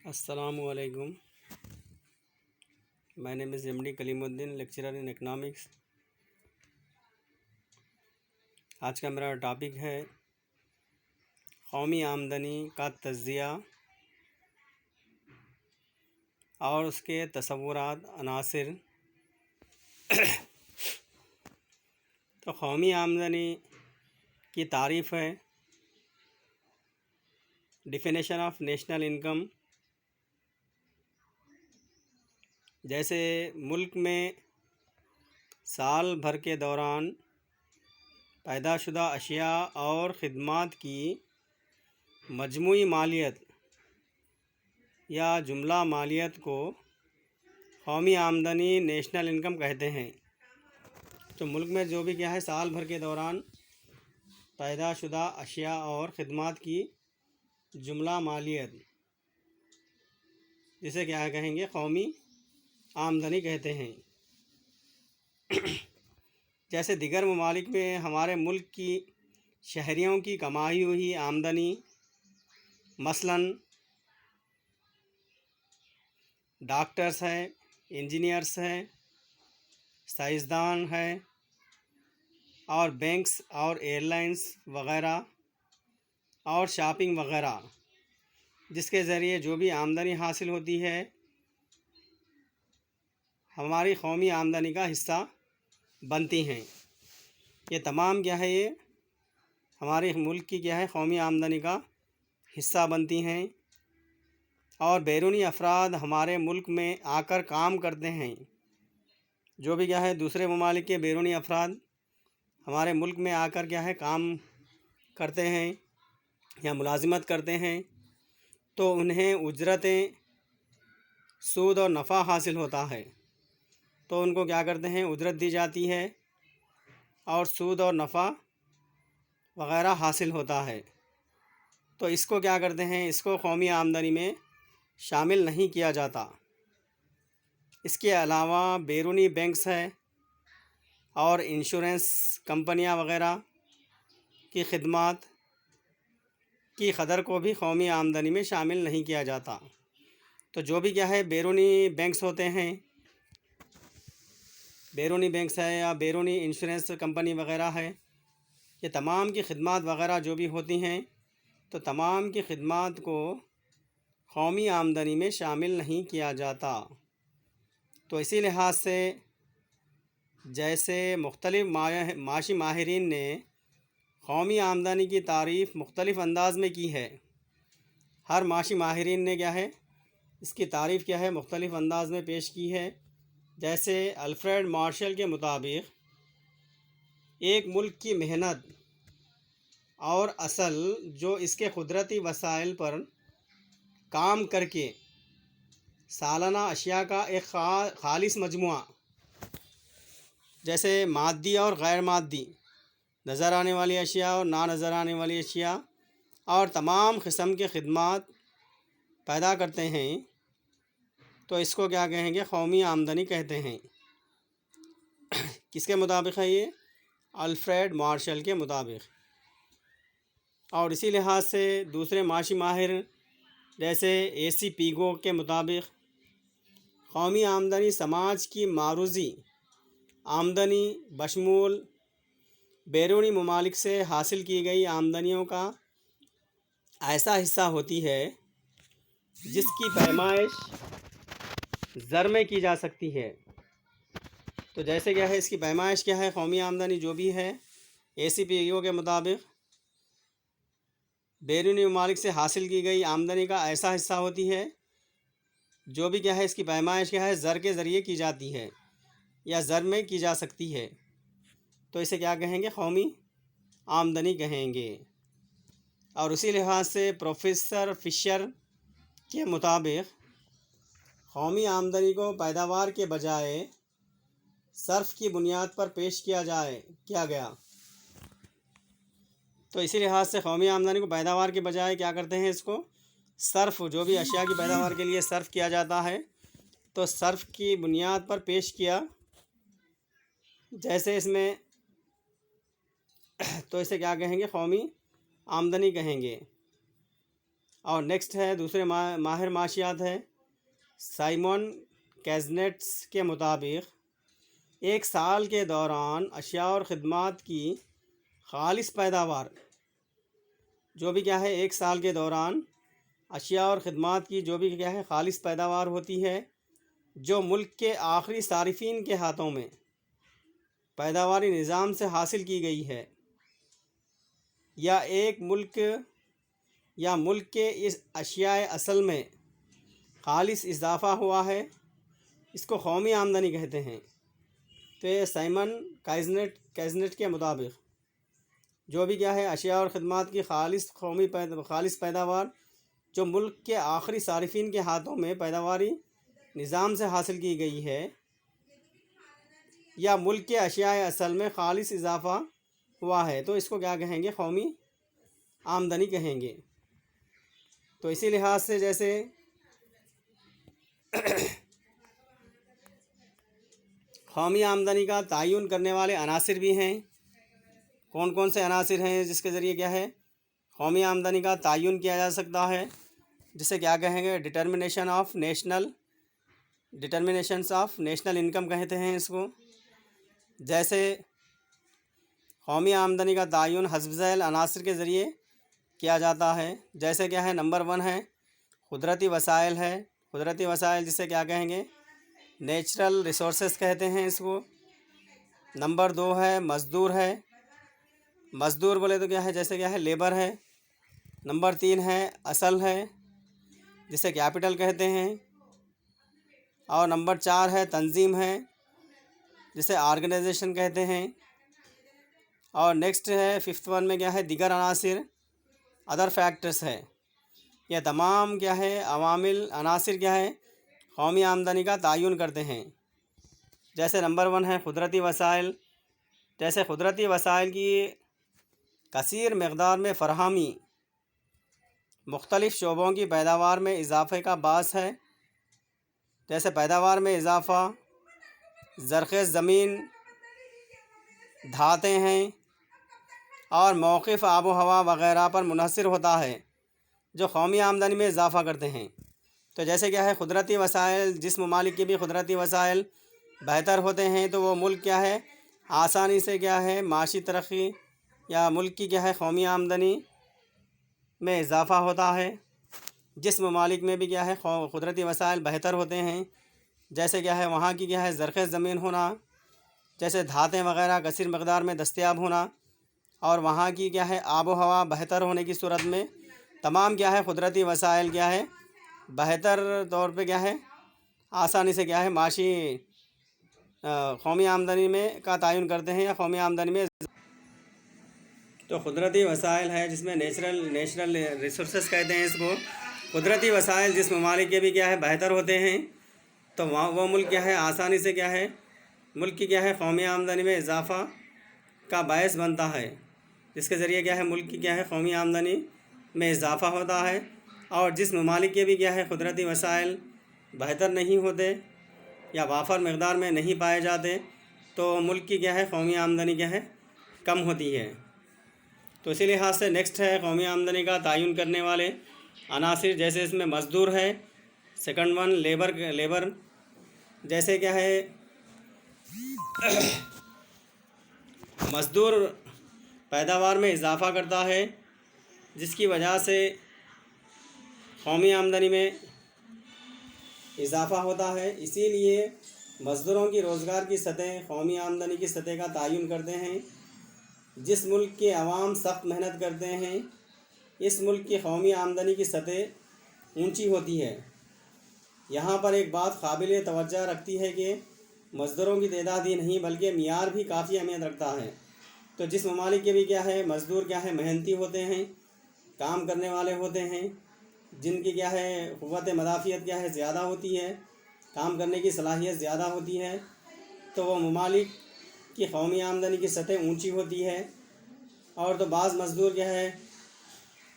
السلام علیکم. My name is MD claim Uddin, lecturer in economics. آج کا میرا ٹاپک ہے قومی آمدنی کا تجزیہ اور اس کے تصورات عناصر. تو قومی آمدنی کی تعریف ہے ڈیفینیشن آف نیشنل انکم. جیسے ملک میں سال بھر کے دوران پیدا شدہ اشیاء اور خدمات کی مجموعی مالیت یا جملہ مالیت کو قومی آمدنی نیشنل انکم کہتے ہیں. تو ملک میں جو بھی کیا ہے سال بھر کے دوران پیدا شدہ اشیاء اور خدمات کی جملہ مالیت, جسے کیا کہیں گے قومی آمدنی کہتے ہیں. جیسے دیگر ممالک میں ہمارے ملک کی شہریوں کی کمائی ہوئی آمدنی مثلاً ڈاکٹرز ہیں, انجینئرز ہیں, سائنسدان ہیں اور بینکس اور ایئر لائنس وغیرہ اور شاپنگ وغیرہ, جس کے ذریعے جو بھی آمدنی حاصل ہوتی ہے ہماری قومی آمدنی کا حصہ بنتی ہیں. یہ تمام کیا ہے, یہ ہمارے ملک کی کیا ہے قومی آمدنی کا حصہ بنتی ہیں. اور بیرونی افراد ہمارے ملک میں آ کر کام کرتے ہیں. جو بھی کیا ہے دوسرے ممالک کے بیرونی افراد ہمارے ملک میں آ کر کیا ہے کام کرتے ہیں یا ملازمت کرتے ہیں, تو انہیں اجرتیں, سود اور نفع حاصل ہوتا ہے. تو ان کو کیا کرتے ہیں, اجرت دی جاتی ہے اور سود اور نفع وغیرہ حاصل ہوتا ہے. تو اس کو کیا کرتے ہیں, اس کو قومی آمدنی میں شامل نہیں کیا جاتا. اس کے علاوہ بیرونی بینکس ہے اور انشورنس کمپنیاں وغیرہ کی خدمات کی قدر کو بھی قومی آمدنی میں شامل نہیں کیا جاتا. تو جو بھی کیا ہے بیرونی بینکس ہوتے ہیں, بیرونی بینکس ہے یا بیرونی انشورنس کمپنی وغیرہ ہے, یہ تمام کی خدمات وغیرہ جو بھی ہوتی ہیں تو تمام کی خدمات کو قومی آمدنی میں شامل نہیں کیا جاتا. تو اسی لحاظ سے جیسے مختلف معاشی ماہرین نے قومی آمدنی کی تعریف مختلف انداز میں کی ہے. ہر معاشی ماہرین نے کیا ہے اس کی تعریف کیا ہے مختلف انداز میں پیش کی ہے. جیسے الفریڈ مارشل کے مطابق ایک ملک کی محنت اور اصل جو اس کے قدرتی وسائل پر کام کر کے سالانہ اشیاء کا ایک خالص مجموعہ, جیسے مادی اور غیر مادی, نظر آنے والی اشیاء اور نہ نظر آنے والی اشیاء اور تمام قسم کے خدمات پیدا کرتے ہیں, تو اس کو کیا کہیں گے قومی آمدنی کہتے ہیں. کس کے مطابق ہے یہ؟ الفریڈ مارشل کے مطابق. اور اسی لحاظ سے دوسرے معاشی ماہر جیسے AC پیگو کے مطابق قومی آمدنی سماج کی معروضی آمدنی بشمول بیرونی ممالک سے حاصل کی گئی آمدنیوں کا ایسا حصہ ہوتی ہے جس کی پیمائش زر میں کی جا سکتی ہے. تو جیسے کیا ہے اس کی پیمائش کیا ہے, قومی آمدنی جو بھی ہے AC پیگو کے مطابق بیرونی ممالک سے حاصل کی گئی آمدنی کا ایسا حصہ ہوتی ہے جو بھی کیا ہے اس کی پیمائش کیا ہے زر کے ذریعے کی جاتی ہے یا زر میں کی جا سکتی ہے. تو اسے کیا کہیں گے قومی آمدنی کہیں گے. اور اسی لحاظ سے پروفیسر فشر کے مطابق قومی آمدنی کو پیداوار کے بجائے صرف کی بنیاد پر پیش کیا گیا. تو اسی لحاظ سے قومی آمدنی کو پیداوار کے بجائے کیا کرتے ہیں, اس کو صرف جو بھی اشیاء کی پیداوار کے لیے صرف کیا جاتا ہے تو صرف کی بنیاد پر پیش کیا, جیسے اس میں تو اسے کیا کہیں گے قومی آمدنی کہیں گے. اور نیکسٹ ہے دوسرے ماہر معاشیات ہے سائمن کیزنیٹس کے مطابق ایک سال کے دوران اشیاء اور خدمات کی خالص پیداوار، جو بھی کیا ہے ایک سال کے دوران اشیاء اور خدمات کی جو بھی کیا ہے خالص پیداوار ہوتی ہے، جو ملک کے آخری صارفین کے ہاتھوں میں پیداواری نظام سے حاصل کی گئی ہے، یا ایک ملک یا ملک کے اس اشیاء اصل میں خالص اضافہ ہوا ہے، اس کو قومی آمدنی کہتے ہیں۔ تو یہ سائمن کیزنیٹ کے مطابق جو بھی کیا ہے اشیاء اور خدمات کی خالص پیداوار جو ملک کے آخری صارفین کے ہاتھوں میں پیداواری نظام سے حاصل کی گئی ہے، یا ملک کے اشیاء اصل میں خالص اضافہ ہوا ہے، تو اس کو کیا کہیں گے؟ قومی آمدنی کہیں گے۔ تو اسی لحاظ سے جیسے قومی آمدنی کا تعین کرنے والے عناصر بھی ہیں۔ کون کون سے عناصر ہیں جس کے ذریعے کیا ہے قومی آمدنی کا تعین کیا جا سکتا ہے؟ جسے کیا کہیں گے؟ ڈٹرمنیشنس آف نیشنل انکم کہتے ہیں اس کو۔ جیسے قومی آمدنی کا تعین حسب ذیل عناصر کے ذریعے کیا جاتا ہے۔ جیسے کیا ہے نمبر 1 ہے قدرتی وسائل ہے، قدرتی وسائل جسے کیا کہیں گے؟ نیچرل ریسورسز کہتے ہیں اس کو۔ نمبر 2 ہے مزدور ہے، مزدور بولے تو کیا ہے جیسے کیا ہے لیبر ہے۔ نمبر 3 ہے اصل ہے جسے کیپٹل کہتے ہیں، اور نمبر 4 ہے تنظیم ہے جسے آرگنائزیشن کہتے ہیں، اور نیکسٹ ہے 5th ون میں کیا ہے دیگر عناصر ادر فیکٹرز ہے۔ یہ تمام کیا ہے عوامل عناصر کیا ہے قومی آمدنی کا تعین کرتے ہیں۔ جیسے نمبر 1 ہے قدرتی وسائل، جیسے قدرتی وسائل کی کثیر مقدار میں فراہمی مختلف شعبوں کی پیداوار میں اضافے کا باعث ہے۔ جیسے پیداوار میں اضافہ زرخیز زمین، دھاتیں ہیں اور موقف آب و ہوا وغیرہ پر منحصر ہوتا ہے، جو قومی آمدنی میں اضافہ کرتے ہیں۔ تو جیسے کیا ہے قدرتی وسائل، جس ممالک کے بھی قدرتی وسائل بہتر ہوتے ہیں تو وہ ملک کیا ہے آسانی سے کیا ہے معاشی ترقی یا ملک کی کیا ہے قومی آمدنی میں اضافہ ہوتا ہے۔ جس ممالک میں بھی کیا ہے قدرتی وسائل بہتر ہوتے ہیں، جیسے کیا ہے وہاں کی کیا ہے زرخیز زمین ہونا، جیسے دھاتیں وغیرہ کثیر مقدار میں دستیاب ہونا، اور وہاں کی کیا ہے آب و ہوا بہتر ہونے کی صورت میں تمام کیا ہے قدرتی وسائل کیا ہے بہتر طور پہ کیا ہے آسانی سے کیا ہے معاشی قومی آمدنی میں کا تعین کرتے ہیں یا قومی آمدنی میں۔ تو قدرتی وسائل ہے جس میں نیچرل ریسورسز کہتے ہیں اس کو۔ قدرتی وسائل جس ممالک کے بھی کیا ہے بہتر ہوتے ہیں تو وہ ملک کیا ہے آسانی سے کیا ہے ملک کی کیا ہے قومی آمدنی میں اضافہ کا باعث بنتا ہے، جس کے ذریعے کیا ہے ملک کی کیا ہے قومی آمدنی میں اضافہ ہوتا ہے۔ اور جس ممالک کے بھی کیا ہے قدرتی وسائل بہتر نہیں ہوتے یا وافر مقدار میں نہیں پائے جاتے تو ملک کی کیا ہے قومی آمدنی کیا ہے کم ہوتی ہے۔ تو اسی لحاظ سے نیکسٹ ہے قومی آمدنی کا تعین کرنے والے عناصر، جیسے اس میں مزدور ہے، سیکنڈ ون لیبر جیسے کیا ہے مزدور پیداوار میں اضافہ کرتا ہے، جس کی وجہ سے قومی آمدنی میں اضافہ ہوتا ہے۔ اسی لیے مزدوروں کی روزگار کی سطح قومی آمدنی کی سطح کا تعین کرتے ہیں۔ جس ملک کے عوام سخت محنت کرتے ہیں اس ملک کی قومی آمدنی کی سطح اونچی ہوتی ہے۔ یہاں پر ایک بات قابل توجہ رکھتی ہے کہ مزدوروں کی تعداد ہی نہیں بلکہ معیار بھی کافی اہمیت رکھتا ہے۔ تو جس ممالک کے بھی کیا ہے مزدور کیا ہے محنتی ہوتے ہیں، کام کرنے والے ہوتے ہیں، جن کی کیا ہے قوت مدافعت کیا ہے زیادہ ہوتی ہے، کام کرنے کی صلاحیت زیادہ ہوتی ہے، تو وہ ممالک کی قومی آمدنی کی سطح اونچی ہوتی ہے۔ اور تو بعض مزدور کیا ہے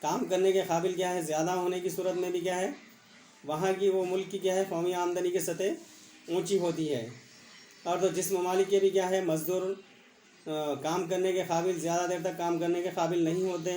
کام کرنے کے قابل کیا ہے زیادہ ہونے کی صورت میں بھی کیا ہے وہاں کی وہ ملک کی کیا ہے قومی آمدنی کی سطح اونچی ہوتی ہے۔ اور تو جس ممالک کے بھی کیا ہے مزدور کام کرنے کے قابل زیادہ دیر تک کام کرنے کے قابل نہیں ہوتے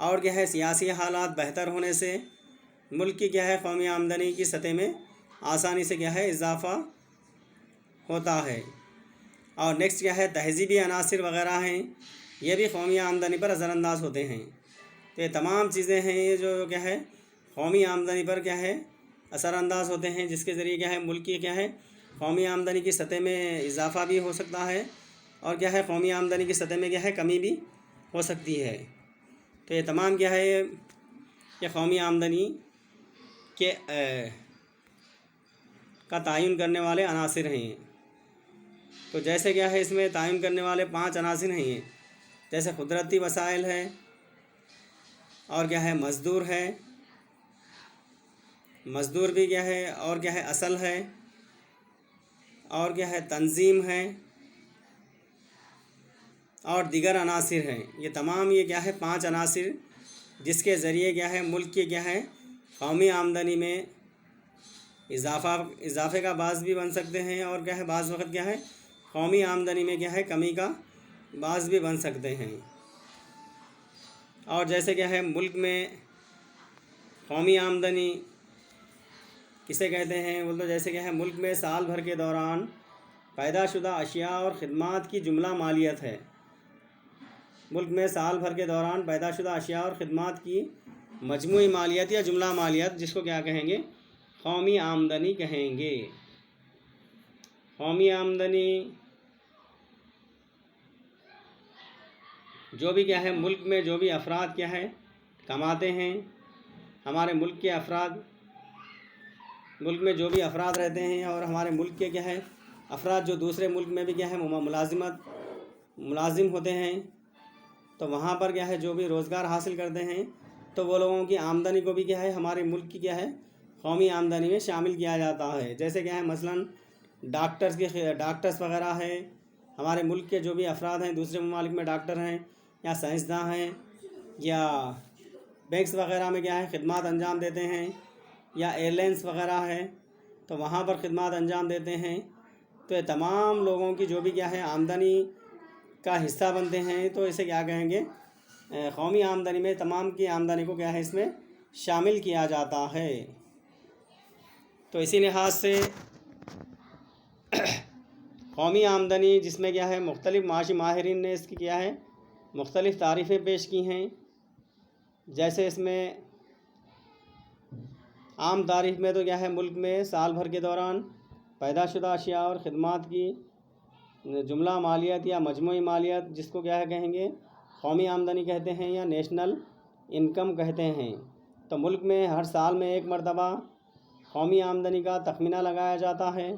اور کیا ہے سیاسی حالات بہتر ہونے سے ملک کی کیا ہے قومی آمدنی کی سطح میں آسانی سے کیا ہے اضافہ ہوتا ہے۔ اور نیکسٹ کیا ہے تہذیبی عناصر وغیرہ ہیں، یہ بھی قومی آمدنی پر اثر انداز ہوتے ہیں۔ تو یہ تمام چیزیں ہیں یہ جو کیا ہے قومی آمدنی پر کیا ہے اثر انداز ہوتے ہیں، جس کے ذریعے کیا ہے ملک کی کیا ہے قومی آمدنی کی سطح میں اضافہ بھی ہو سکتا ہے، اور کیا ہے قومی آمدنی کی سطح میں کیا ہے کمی بھی ہو سکتی ہے۔ تو یہ تمام کیا ہے یہ قومی آمدنی کے کا تعین کرنے والے عناصر ہیں۔ تو جیسے کیا ہے اس میں تعین کرنے والے 5 عناصر ہیں، جیسے قدرتی وسائل ہے، اور کیا ہے مزدور ہے، مزدور بھی کیا ہے، اور کیا ہے اصل ہے، اور کیا ہے تنظیم ہے، اور دیگر عناصر ہیں۔ یہ تمام یہ کیا ہے 5 عناصر جس کے ذریعے کیا ہے ملک کی کیا ہے قومی آمدنی میں اضافے کا باعث بھی بن سکتے ہیں، اور کیا ہے بعض وقت کیا ہے قومی آمدنی میں کیا ہے کمی کا باعث بھی بن سکتے ہیں۔ اور جیسے کیا ہے ملک میں قومی آمدنی کسے کہتے ہیں بول تو جیسے کیا ہے ملک میں سال بھر کے دوران پیدا شدہ اشیاء اور خدمات کی جملہ مالیت ہے۔ ملک میں سال بھر کے دوران پیدا شدہ اشیاء اور خدمات کی مجموعی مالیت یا جملہ مالیت، جس کو کیا کہیں گے قومی آمدنی کہیں گے۔ قومی آمدنی جو بھی کیا ہے ملک میں جو بھی افراد کیا ہے کماتے ہیں، ہمارے ملک کے افراد، ملک میں جو بھی افراد رہتے ہیں، اور ہمارے ملک کے کیا ہے افراد جو دوسرے ملک میں بھی کیا ہے ملازم ہوتے ہیں، تو وہاں پر کیا ہے جو بھی روزگار حاصل کرتے ہیں، تو وہ لوگوں کی آمدنی کو بھی کیا ہے ہمارے ملک کی کیا ہے قومی آمدنی میں شامل کیا جاتا ہے۔ جیسے کیا ہے مثلاً ڈاکٹرز وغیرہ ہیں، ہمارے ملک کے جو بھی افراد ہیں دوسرے ممالک میں ڈاکٹر ہیں یا سائنسداں ہیں، یا بینکس وغیرہ میں کیا ہے خدمات انجام دیتے ہیں، یا ایئر لائنس وغیرہ ہے تو وہاں پر خدمات انجام دیتے ہیں، تو یہ تمام لوگوں کی جو بھی کیا ہے آمدنی کا حصہ بنتے ہیں، تو اسے کیا کہیں گے قومی آمدنی میں تمام کی آمدنی کو کیا ہے اس میں شامل کیا جاتا ہے۔ تو اسی لحاظ سے قومی آمدنی جس میں کیا ہے مختلف معاشی ماہرین نے اس کی کیا ہے مختلف تعریفیں پیش کی ہیں، جیسے اس میں عام تعریف میں تو کیا ہے ملک میں سال بھر کے دوران پیدا شدہ اشیاء اور خدمات کی جملہ مالیت یا مجموعی مالیت، جس کو کیا ہے کہیں گے قومی آمدنی کہتے ہیں یا نیشنل انکم کہتے ہیں۔ تو ملک میں ہر سال میں ایک مرتبہ قومی آمدنی کا تخمینہ لگایا جاتا ہے،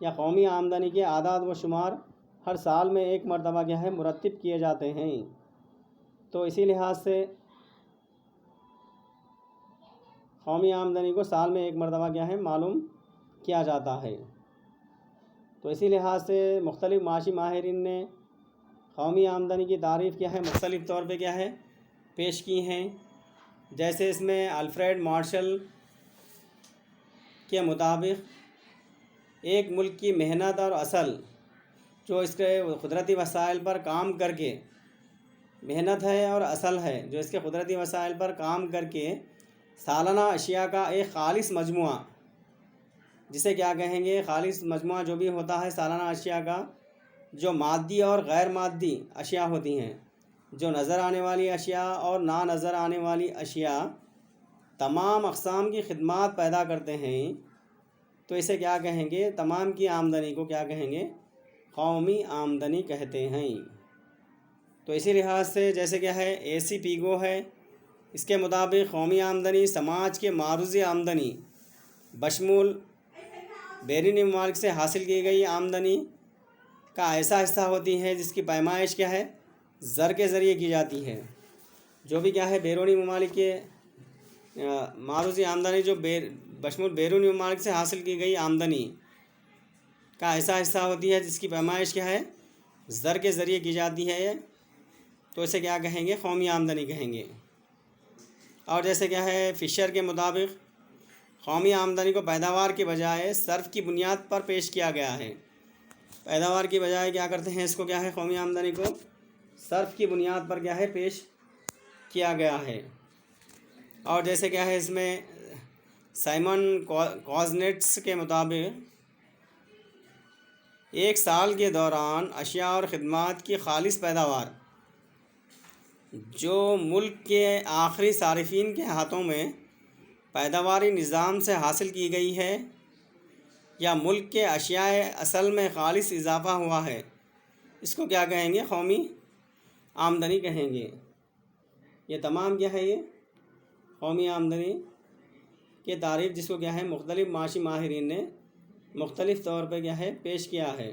یا قومی آمدنی کے اعداد و شمار ہر سال میں ایک مرتبہ کیا ہے مرتب کیے جاتے ہیں۔ تو اسی لحاظ سے قومی آمدنی کو سال میں ایک مرتبہ کیا ہے معلوم کیا جاتا ہے۔ تو اسی لحاظ سے مختلف معاشی ماہرین نے قومی آمدنی کی تعریف کیا ہے مختلف طور پہ کیا ہے پیش کی ہیں، جیسے اس میں الفریڈ مارشل کے مطابق ایک ملک کی محنت اور اصل جو اس کے قدرتی وسائل پر کام کر کے محنت ہے اور اصل ہے جو اس کے قدرتی وسائل پر کام کر کے سالانہ اشیاء کا ایک خالص مجموعہ، جسے کیا کہیں گے خالص مجموعہ جو بھی ہوتا ہے سالانہ اشیاء کا، جو مادی اور غیر مادی اشیاء ہوتی ہیں، جو نظر آنے والی اشیاء اور نہ نظر آنے والی اشیاء تمام اقسام کی خدمات پیدا کرتے ہیں، تو اسے کیا کہیں گے تمام کی آمدنی کو کیا کہیں گے قومی آمدنی کہتے ہیں۔ تو اسی لحاظ سے جیسے کیا ہے AC پیگو ہے، اس کے مطابق قومی آمدنی سماج کے معروضی آمدنی بشمول بیرونی ممالک سے حاصل کی گئی آمدنی کا ایسا حصہ ہوتی ہے جس کی پیمائش کیا ہے زر کے ذریعے کی جاتی ہے۔ جو بھی کیا ہے بیرونی ممالک کے معروضی آمدنی جو بشمول بیرونی ممالک سے حاصل کی گئی آمدنی کا ایسا حصہ ہوتی ہے جس کی پیمائش کیا ہے زر کے ذریعے کی جاتی ہے، تو اسے کیا کہیں گے قومی آمدنی کہیں گے۔ اور جیسے کیا ہے فشر کے مطابق قومی آمدنی کو پیداوار کے بجائے صرف کی بنیاد پر پیش کیا گیا ہے۔ پیداوار کی بجائے کیا کرتے ہیں اس کو کیا ہے قومی آمدنی کو صرف کی بنیاد پر کیا ہے پیش کیا گیا ہے۔ اور جیسے کیا ہے اس میں سائمن کوزنیٹس کے مطابق ایک سال کے دوران اشیاء اور خدمات کی خالص پیداوار جو ملک کے آخری صارفین کے ہاتھوں میں پیداواری نظام سے حاصل کی گئی ہے یا ملک کے اشیاء اصل میں خالص اضافہ ہوا ہے، اس کو کیا کہیں گے؟ قومی آمدنی کہیں گے۔ یہ تمام کیا ہے یہ قومی آمدنی کے تعریف جس کو کیا ہے مختلف معاشی ماہرین نے مختلف طور پہ کیا ہے پیش کیا ہے۔